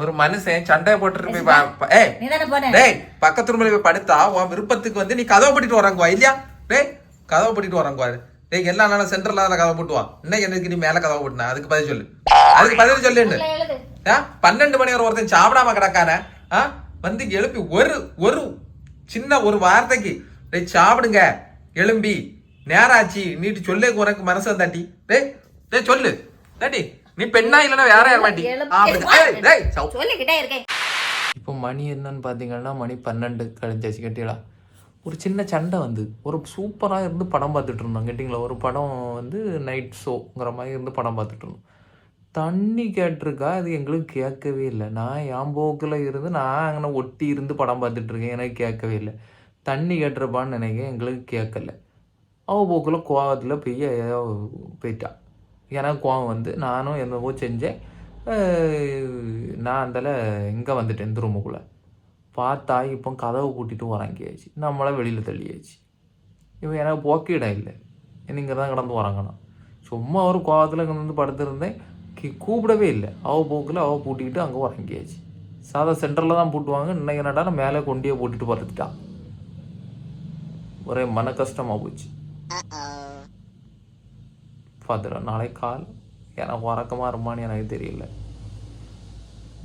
ஒரு மனுஷன் சண்டையை போட்டு பக்கத்து ரூம்ல போய் படுத்தா உன் விருப்பத்துக்கு வந்து நீ கதவை போட்டுட்டு வராங்குவா இல்லையா? டேய் கதவை போட்டுட்டு வராங்குவா. டேய் எல்லா நாளும் சென்டர்ல கதவை போட்டுவா. இன்னைக்கு எனக்கு நீ மேல கதவை போட்டுனா அதுக்கு பதில் சொல்லு. அதுக்கு பதில் சொல்லுன்னு 12 மணி வரை ஒருத்தன் சாப்பிடாம கிடக்கான வந்து எழுப்பி ஒரு சின்ன ஒரு வார்த்தைக்கு டேய் சாப்பிடுங்க எழும்பி நேராச்சு நீட்டு சொல்லே உனக்கு மனசு தட்டி டேய் சொல்லு தட்டி நீ பெண்ணா இல்லைன்னா வேற யார் மாட்டி. இப்போ மணி என்னன்னு பார்த்தீங்கன்னா மணி 12 கழிஞ்சாச்சு கேட்டீங்களா? ஒரு சின்ன சண்டை வந்து ஒரு சூப்பராக இருந்து படம் பார்த்துட்டு இருந்தோம் கேட்டிங்களா? ஒரு படம் வந்து நைட் ஷோங்கிற மாதிரி இருந்து படம் பார்த்துட்டு இருந்தோம். தண்ணி கேட்டிருக்கா அது எங்களுக்கு கேட்கவே இல்லை. நான் என் போக்கில் இருந்து நான் அங்கே ஒட்டி இருந்து படம் பார்த்துட்ருக்கேன், எனக்கு கேட்கவே இல்லை. தண்ணி கேட்டிருப்பான்னு நினைக்கிறேன், எங்களுக்கு கேட்கல. அவள் போக்கில் கோவத்தில் போயிட்டா. எனக்கு கோவம் வந்து நானும் என்னவோ செஞ்சேன். நான் அந்தால இங்கே வந்துட்டேன் இந்த ரூமுக்குள்ளே. பார்த்தா இப்போ கதவை கூட்டிகிட்டு உறங்கியாச்சு, நம்மளை வெளியில் தள்ளியாச்சு. இவன் எனக்கு போக்க இடம் இல்லை, இங்கே தான் கடந்து உறங்கணும். சும்மா ஒரு கோவத்தில் இங்கே வந்து படுத்துருந்தேன், கூப்பிடவே இல்லை. அவள் போக்கில் அவள் பூட்டிக்கிட்டு அங்கே உறங்கியாச்சு. சாதா சென்டரில் தான் பூட்டுவாங்க, இன்னைக்கு என்னடா மேலே கொண்டியே போட்டுட்டு படுத்துட்டான். ஒரே மன கஷ்டமாக போச்சு. பார்த்துடா நாளைக்கு கால் எனக்கு உறக்கமாக இருமான்னு எனக்கு தெரியல.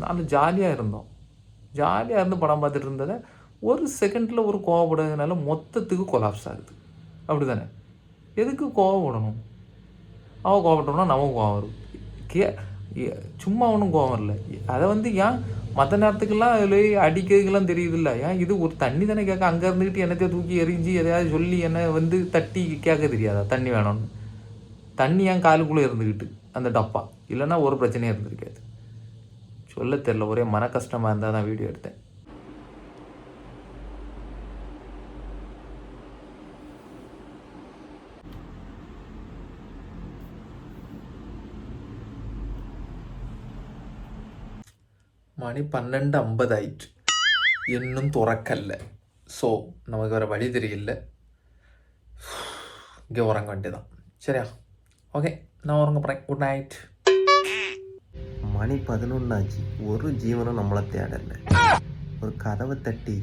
நானும் ஜாலியாக இருந்தோம், ஜாலியாக இருந்து படம் பார்த்துட்டு இருந்ததை ஒரு செகண்டில் ஒரு கோவப்படுறதுனால மொத்தத்துக்கு கொலாப்ஸ் ஆகுது. அப்படி தானே? எதுக்கு கோவப்படணும்? அவள் கோவப்பட்டோம்னா நமக்கு கோவம் வரும். சும்மா ஒன்றும் கோவம் இல்லை. அதை வந்து ஏன் மற்ற நேரத்துக்கெல்லாம் அதில் அடிக்கிறதுக்கெல்லாம் தெரியுது இல்லை? ஏன் இது ஒரு தண்ணி தானே கேட்க, அங்கே இருந்துக்கிட்டு என்னத்தையும் தூக்கி எரிஞ்சு எதையாவது சொல்லி என்ன வந்து தட்டி கேட்க தெரியாதா தண்ணி வேணும்னு? தண்ணி ஏன் காலுக்குள்ளே இருந்துக்கிட்டு அந்த டப்பா இல்லைன்னா ஒரு பிரச்சனையும் இருந்திருக்காது. சொல்ல தெரில, ஒரே மன கஷ்டமாக இருந்தால் தான் வீடியோ எடுத்தேன். மணி 12:50 ஆயிடுச்சு, இன்னும் துறக்கல்ல. ஸோ நமக்கு வேறு வழி தெரியல, இங்கே உறங்க வேண்டியதான். சரியா? ஓகே, நான் உறங்க போகிறேன். Good night. மணி 11 ஆச்சு, ஒரு ஜீவனும் நம்மளை தேடலை. ஒரு கதவை தட்டி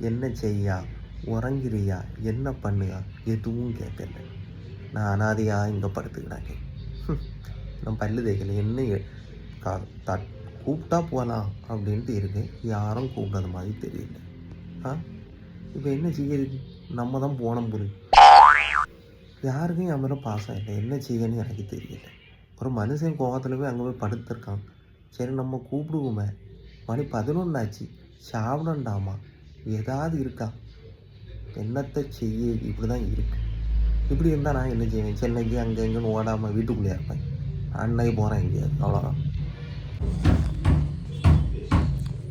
என்ன செய்யா, உறங்கிறியா, என்ன பண்ணுயா, எதுவும் கேட்கல. நான் அனாதையாக இங்கே படுத்துக்கிடாங்க. நான் பல்லு தேய்க்கல, என்ன கூப்பிட்டா போகலாம் அப்படின்ட்டு இருக்கு. யாரும் கூப்பிடாத மாதிரி தெரியல. இப்போ என்ன செய்யறது? நம்ம தான் போனோம் போல. யாருக்கும் என் மேலே பாசம் இல்லை, என்ன செய்யன்னு எனக்கு தெரியல. ஒரு மனுஷன் கோவத்தில் போய் அங்கே போய் படுத்துருக்கான். சரி நம்ம கூப்பிடுவோமே. மணி 11 ஆச்சு, சாப்பிடண்டாமா, ஏதாவது இருக்கா? என்னத்தை செய்ய? இப்படி தான் இருக்கு. இப்படி இருந்தால் நான் என்ன செய்வேன்? சென்னைக்கு அங்கே எங்கேன்னு ஓடாமல் வீட்டுக்குள்ளேயே இருப்பேன். அன்னைக்கு போகிறேன் எங்கேயாவது, அவ்வளோதான்.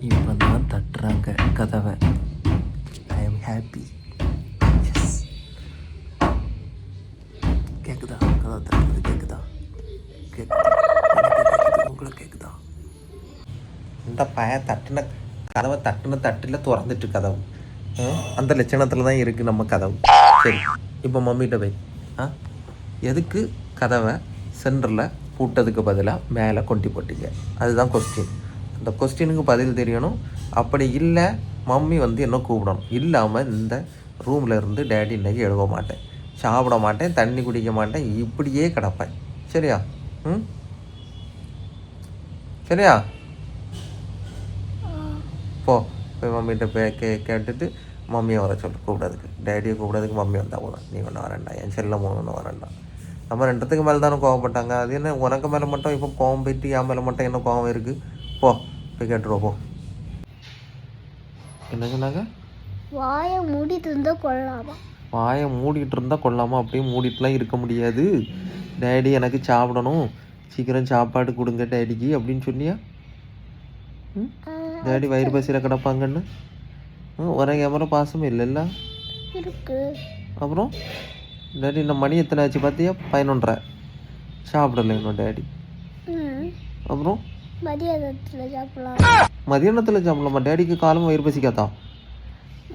இப்போ தான் தட்டுறாங்க கதவை. I am happy. கேட்குதா? கதவை தட்டுறது கேட்குதா? உங்களுக்கு கேட்குதா? இந்த பையன் தட்டின கதவை தட்டில் திறந்துட்டு கதவு அந்த லட்சணத்தில் தான் இருக்குது நம்ம கதவு. சரி, இப்போ மம்மிகிட்ட போய் எதுக்கு கதவை சென்டரில் பூட்டதுக்கு பதிலாக மேலே கொண்டு போட்டீங்க? அதுதான் கொஸ்டின். அந்த கொஸ்டினுக்கு பதில் தெரியணும். அப்படி இல்லை மம்மி வந்து என்ன கூப்பிடணும். இல்லாமல் இந்த ரூமில் இருந்து டேடி இன்றைக்கி எழுத மாட்டேன், சாப்பிட மாட்டேன், தண்ணி குடிக்க மாட்டேன், இப்படியே கிடப்பேன். சரியா? சரியா? போய் மம்மிகிட்ட கேட்டுட்டு மம்மியை வர சொல்லு கூப்பிடாதுக்கு. டேடியை கூப்பிடாதுக்கு மம்மி வந்தால் போதும். நீ ஒன்று வரேன்டா, என் செல்லம் ஒன்று வரேன்டா. நம்ம ரெண்டுத்துக்கு மேலே தானே கோவப்பட்டாங்க. அது என்ன உனக்கு மேலே மட்டும் இப்போ கோவம் போயிட்டு என் மேலே மட்டும் என்ன கோவம் இருக்குது? போய் கேட்டுருவோம். போ. என்ன சொன்னாங்க? வாயை மூடிட்டு இருந்தால் கொள்ளாமா. வாயை மூடிட்டு இருந்தால் கொள்ளாமா? அப்படியே மூடிட்டுலாம் இருக்க முடியாது. டேடி எனக்கு சாப்பிடணும், சீக்கிரம் சாப்பாடு கொடுங்க டேடிக்கு அப்படின்னு சொன்னியா? டேடி வயிறு பசியில் கிடப்பாங்கன்னு ஒரே கேமரா பாசமே இல்லைல்ல இருக்கு. அப்புறம் டேடி இந்த மணி எத்தனை ஆச்சு பார்த்தியா? 11:30. சாப்பிடல இன்னும் டேடி. அப்புறம் மதியானத்தில் சாப்பிடலாம். மதியானத்தில் சாப்பிடலாமா? டேடிக்கு காலம் வயிறு பசிக்காதா?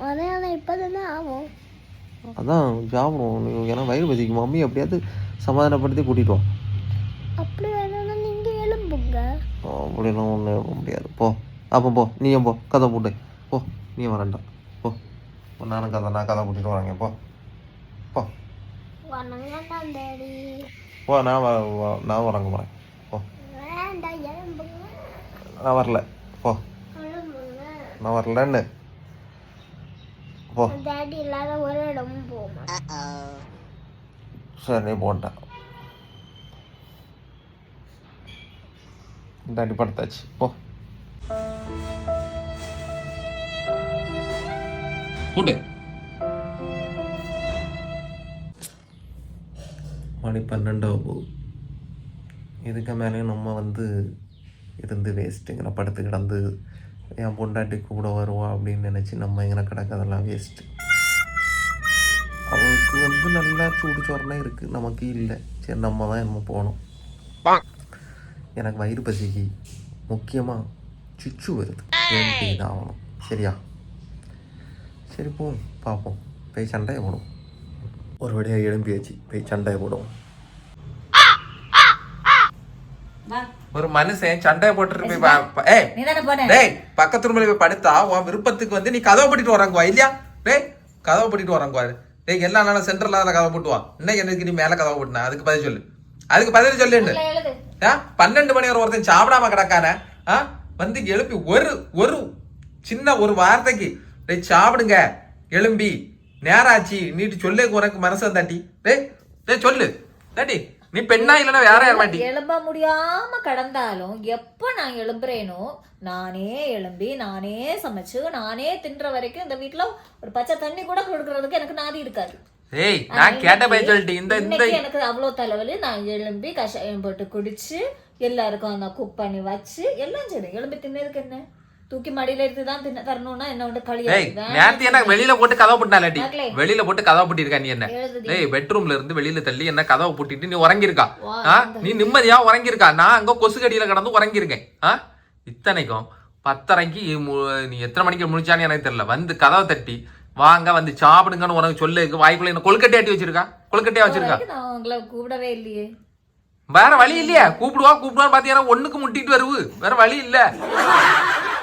மதியானம் இப்போ தானே ஆகும். அதான் சாப்பிடுவோம். ஏன்னா வயிறு பசிக்கும். மம்மி அப்படியாவது சமாதானப்படுத்தி கூட்டிகிட்டு வா. அப்படி வேணும்னா நீங்கள் எழும்புங்க. அப்படிலாம் ஒன்றும் எழுப்ப முடியாது. போ அப்போ போ, நீயும் போ, கதை போட்டு போ. நீ வரண்டாம், போ. நானும் நான் கதை போட்டுட்டு வரேங்க. போ போ வணங்கட்டான் டாடி. போ. நான் வரங்க போகிறேன். போ. வேண்டாம் எலும்புங்க. நான் வரல. போ. எலும்புங்க. நான் வரலன்னு போ. டாடி இல்லாத ஒரு இடமும் போக மாட்டேன். சரி, நீ போட்டேன். டாடி படுத்தாச்சு. போ. மணி 12 போகுது. இதுக்கு மேலேயும் நம்ம இருந்து வேஸ்ட்டுங்கிற படுத்து கிடந்து என் பொண்டாட்டி கூட வருவா அப்படின்னு நினச்சி நம்ம எங்கே கிடக்கிறதெல்லாம் வேஸ்ட்டு. அவளுக்கு நல்லா சூடு சொரணை இருக்குது, நமக்கு இல்லை. சரி, நம்ம தான் என்ன போகணும். எனக்கு வயிறு பசிக்கு முக்கியமாக சுச்சு வருது, எழுப்பி தான் ஆகணும். சரியா? சரி, போவோம், பார்ப்போம். போய் சண்டையை போடுவோம். ஒரு வழியாக எழும்பியாச்சு, போய் சண்டையை போடுவோம். ஒரு மனுஷன் சண்டையை போட்டுட்டு டேய் பக்கத்து ரூம்ல போய் படுத்தா உன் விருப்பத்துக்கு நீ கதவை போட்டுட்டு வராங்குவா இல்லையா? டேய் கதவை போட்டுட்டு வராங்குவா. டேய் எல்லா நாளும் சென்டர்ல கதவை போட்டுவா. இன்னைக்கு எனக்கு நீ மேல கதவை போட்டுனா அதுக்கு பதில் சொல்லு. அதுக்கு பதில் சொல்லுன்னு 12 மணி வரை ஒருத்தன் சாப்பிடாம கிடக்கான எழுப்பி ஒரு சின்ன ஒரு வார்த்தைக்கு டேய் சாப்பிடுங்க எழும்பி நேராச்சு நீட்டு சொல்லே உனக்கு மனசு தாட்டி. டேய் சொல்லு தாட்டி, நீ பெண்ணா இல்லைன்னா வேற யார் மாட்டி? எழும்ப முடியாம கடந்தாலும் எப்ப நான் எழும்புறேனோ நானே எழும்பி நானே சமைச்சு நானே தின்ற வரைக்கும் இந்த வீட்டுல ஒரு பச்சை தண்ணி கூட கொடுக்கறதுக்கு எனக்கு நாதி இருக்காது. ஏய் நான் கேட்ட போய் சொல்லிட்டு இந்த எனக்கு அவ்வளவு தலைவலி. நான் எழும்பி கஷாயம் போட்டு குடிச்சு எல்லாருக்கும் நான் குக் பண்ணி வச்சு எல்லாம் செய்றேன். எழும்பி தின்னதுக்கு என்ன? தூக்கி மடியில எடுத்துதான் தின்ன தரணும்னா என்ன வந்து நேரத்தி என்ன வெளியில போட்டு கதவை போட்டாலாட்டி வெளியில போட்டு கதவை போட்டிருக்கா நீ என்ன? டேய் பெட்ரூம்ல இருந்து வெளியில தள்ளி என்ன கதவை போட்டிட்டு நீ உறங்கிருக்கா? நீ நிம்மதியா உறங்கிருக்கா? நான் அங்க கொசு கடியில கடந்து உறங்கிருக்கேன். இத்தனைக்கும் 10:30க்கு நீ எத்தனை மணிக்கு முடிச்சான்னு எனக்கு தெரியல. கதவை தட்டி வாங்க சாப்பிடுங்கன்னு உனக்கு சொல்லு. வாய்க்குள்ள என்ன கொழுக்கட்டையாட்டி வச்சிருக்கா? கொழுக்கட்டையா வச்சிருக்கா? கூப்பிடவே இல்லையே. வேற வழி இல்லையா? கூப்பிடுவான்னு பாத்தீங்கன்னா ஒண்ணுக்கு முட்டிட்டு வருவு. வேற வழி இல்ல,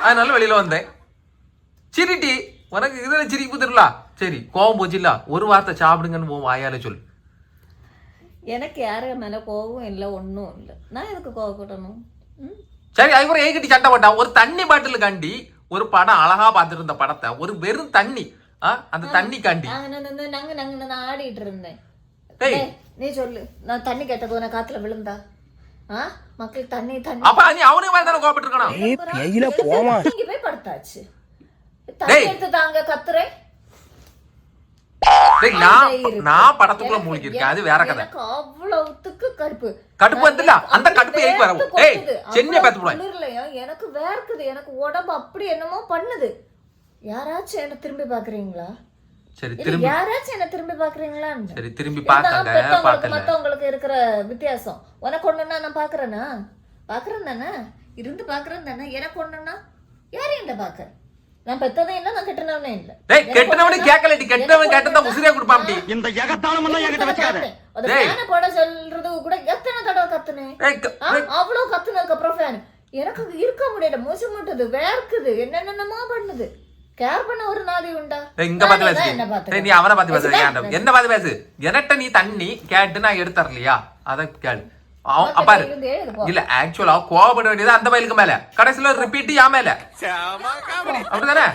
அதனால வெளியில வந்தேன். சிரிட்டி உனக்கு இதுல சிரிப்பு தெரியல. சரி கோவம் போச்சு இல்ல, ஒரு வார்த்தை சாப்பிடுங்கன்னு வாயால சொல்லு. எனக்கு யாரு மேல கோவம் இல்ல, ஒன்னும் இல்ல. நான் எதுக்கு கோவப்படணும்? சரி, அதுக்கப்புறம் ஏகிட்டி சண்டை போட்டா. ஒரு தண்ணி பாட்டில் காண்டி ஒரு படம் அழகா பாத்துட்டு இருந்த படத்தை ஒரு வெறும் தண்ணி அந்த தண்ணி காண்டி நான் ஆடிட்டு இருந்தேன். நீ சொல்லு, நான் தண்ணி கேட்டது உன காத்துல விழுந்தா? மக்கள் தண்ணி தண்ணி அப்ப நீ அவனுக்கு மேல தான கோபப்பட்டு இருக்கணும். இங்க போய் படுத்தாச்சு. தண்ணி எடுத்து தாங்க கத்துறேன். நான் படத்துக்குள்ள மூழ்கி இருக்கேன், அது வேற கதை. அவ்வளவுத்துக்கு கடுப்பு வந்துல அந்த கடுப்பு ஏக்கு வரவும். ஏய் சென்னை பார்த்து போறேன். எனக்கு வேர்க்குது, எனக்கு உடம்பு அப்படி என்னமோ பண்ணுது. யாராச்சும் என்ன திரும்பி பாக்குறீங்களா? சரி திரும்பி யாராச்சும் என்ன திரும்பி பாக்குறீங்களா? சரி திரும்பி பாக்காங்க. மத்தவங்களுக்கு இருக்கிற வித்தியாசம் உனக்கு ஒண்ணுன்னா நான் பாக்குறேன் தானே, இருந்து பாக்குறேன் தானே. எனக்கு ஒண்ணுன்னா யாரையும் இல்ல பாக்க. நான் பெத்ததே இல்ல, நான் கெட்டனவனே இல்ல. டேய் கெட்டனவனே கேக்கலடி, கெட்டனவன் கேட்டதா உசிரே குடுப்பாம்டி. இந்த ஏகத்தாளம் எல்லாம் என்கிட்ட வெச்சுக்காத. அத ஃபேன் போட சொல்றது கூட எத்தனை தடவை கத்துனே. அவ்வளவு கத்துனதுக்கு அப்புறம் ஃபேன் எனக்கு இருக்க முடியல, மூச்சு முட்டுது, வேர்க்குது, என்னென்னமோ பண்ணுது. கேர் பண்ண ஒரு நாதி உண்டா? இங்க பாத்து பேசு. நீ அவரை பாத்து பேசு. என்ன பாத்து பேசு. எனட்ட நீ தண்ணி கேட்டு நான் எடுத்தரலையா? அத கேளு. பாரு இல்ல ஆக்சுவலா கோவப்பட வேண்டியது அந்த பைலுக்கு மேல, கடைசியில ரிப்பீட் யா மேல. அப்படிதானே?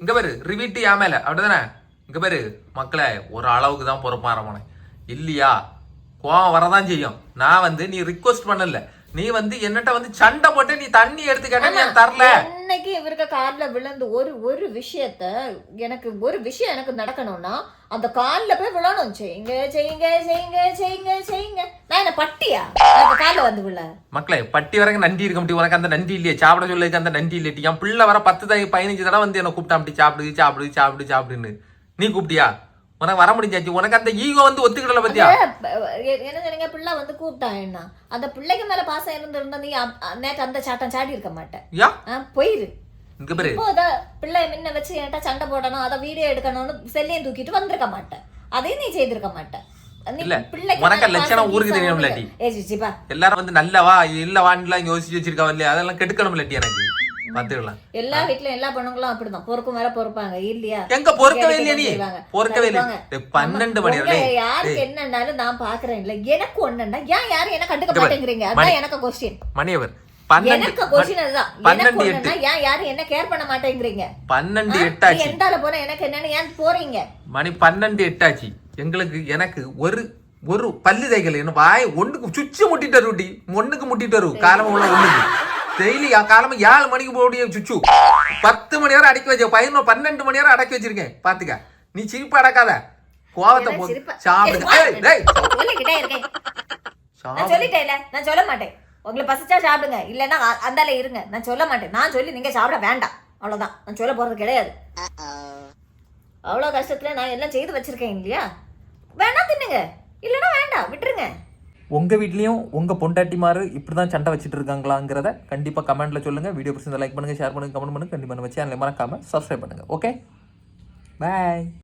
இங்க பாரு ரிப்பீட் யா மேல. அப்படிதானே? இங்க பாரு மக்களே, ஒரு அளவுக்கு தான் பொறுப்பாரமான இல்லையா? கோவம் வரதான் செய்யும். நான் நீ ரிக்வெஸ்ட் பண்ணல, நீ என்னட்ட சண்டை போட்டு நீ தண்ணி எடுத்து கேட்ட நீ தரல. இன்னைக்கு இவருக்கு கால்ல விழுந்து ஒரு விஷயத்த எனக்கு ஒரு விஷயம் எனக்கு நடக்கணும்னா அந்த கால்ல போய் விழணும். செய்யுங்க செய்யுங்க செய்யுங்க செய்யுங்க செய்யுங்க. நான் என்ன பட்டியா கால்ல விழ? மக்களே பட்டி வரைக்கும் நன்றி இருக்க முடியும். உனக்கு அந்த நன்றி இல்லையே? சாப்பிட சொல்லிருக்கு அந்த நன்றி இல்லையா? என் பிள்ளை வர 10-15 தடவை என்ன கூப்பிட்டான் சாப்பிடு சாப்பிடு சாப்பிடு சாப்பிடுன்னு. நீ கூப்பிட்டியா? உனக்கு வர முடிஞ்சாச்சு. உனக்கு அந்த ஈகோ ஒத்துக்கிடல பத்தியா? என்ன சொன்னீங்க? பிள்ளை கூப்பிட்டான் என்ன? அந்த பிள்ளைக்கு மேல பாசம் இருந்திருந்தா நீ நேற்று அந்த சாட்டம் சாடி இருக்க மாட்டேன். போயிரு. பிள்ளை முன்ன வச்சு என்கிட்ட சண்டை போடணும், அதை வீடியோ எடுக்கணும்னு செல்லையும் தூக்கிட்டு வந்திருக்க மாட்டேன். அதையும் நீ செய்திருக்க மாட்டேன். நீ இல்ல பிள்ளைக்கு உனக்கு மேல லட்சணம் பாசம் ஊருக்கு கீசம் தெரியும் ஒண்ணும் இல்லாட்டி இல்ல. ஏய் சிப்பா எல்லாரும் வந்து நல்லவா இல்லவான்லாம் யோசிச்சு வச்சிருக்கா இல்லையா அதெல்லாம் கெடுக்கணும் இல்லாட்டி எனக்கு பாத்துக்கலாம். எல்லா வீட்லயும் எல்லா பொண்ணுங்களும் அப்படிதான் பொறுக்கும் மேல பொறுப்பாங்க இல்லையா? எங்க பொறுக்கவே இல்லையா நீ செய்வாங்க. பொறுக்கவே இல்லை கண்டிப்பாங்க. 12 மணி உங்க வரை யாருக்கு என்னன்னாலும் நான் பாக்குறேன் இல்ல எனக்கு ஒண்ணுன்னா ஏன் யாரும் என்ன கண்டுக்க மாட்டேங்கிறீங்க? அதான் எனக்கு கொஸ்டின். மணியவர் எனக்கு கொஸ்டின் அதுதான். எனக்கு 12 ஒண்ணுன்னா ஏன் யாரும் என்ன கேர் பண்ண மாட்டேங்கிறீங்க? 12:08 நீ ஆச்சு எந்தால போனா எனக்கு என்னன்னு ஏன் போறீங்க? மணி 12:08 ஆச்சு எனக்கு ஒரு பல்லு தைக்கல என்ன வாய் ஒண்ணுக்கு சுச்சு முட்டிட்டு ரூட்டி ஒண்ணுக்கு முட்டிட்டு வரும் காலமா உள்ள ஒண்ணுக்கு டெய்லி காலமா 7 மணிக்கு போடிய சுச்சு 10 மணி வரை அடக்கி வச்ச 12 மணி வரை அடக்கி வச்சிருக்கேன் பாத்துக்க. நீ சிரிப்பு அடக்காத கோவத்தை போ சாப்பிடுங்க. சொல்லிக்கிட்டே இருக்கேன். நான் சொல்லிட்டேன்ல நான் சொல்ல மாட்டேன். உங்களுக்கு பசிச்சா சாப்பிடுங்க இல்லைன்னா அந்தால இருங்க. நான் சொல்ல மாட்டேன். நான் சொல்லி நீங்க சாப்பிட வேண்டாம் அவ்வளவுதான். நான் சொல்ல போறது கிடையாது. அவ்வளவு கஷ்டத்துல நான் எல்லாம் செய்து வச்சிருக்கேன் இல்லையா? வேணா தின்னுங்க இல்லைன்னா வேண்டாம் விட்டுருங்க. உங்கள் வீட்லேயும் உங்கள் பொண்டாட்டிமாரு இப்படி தான் சண்டை வச்சுட்டு இருக்காங்களாங்கிறத கண்டிப்பாக கமெண்ட்டில் சொல்லுங்கள். வீடியோ பிடிச்சிருந்தா லைக் பண்ணுங்கள், ஷேர் பண்ணுங்கள், கமெண்ட் பண்ணுங்கள். கண்டிப்பாக நம்ம சேனலை மறக்காமல் சப்ஸ்கிரைப் பண்ணுங்கள். Okay bye.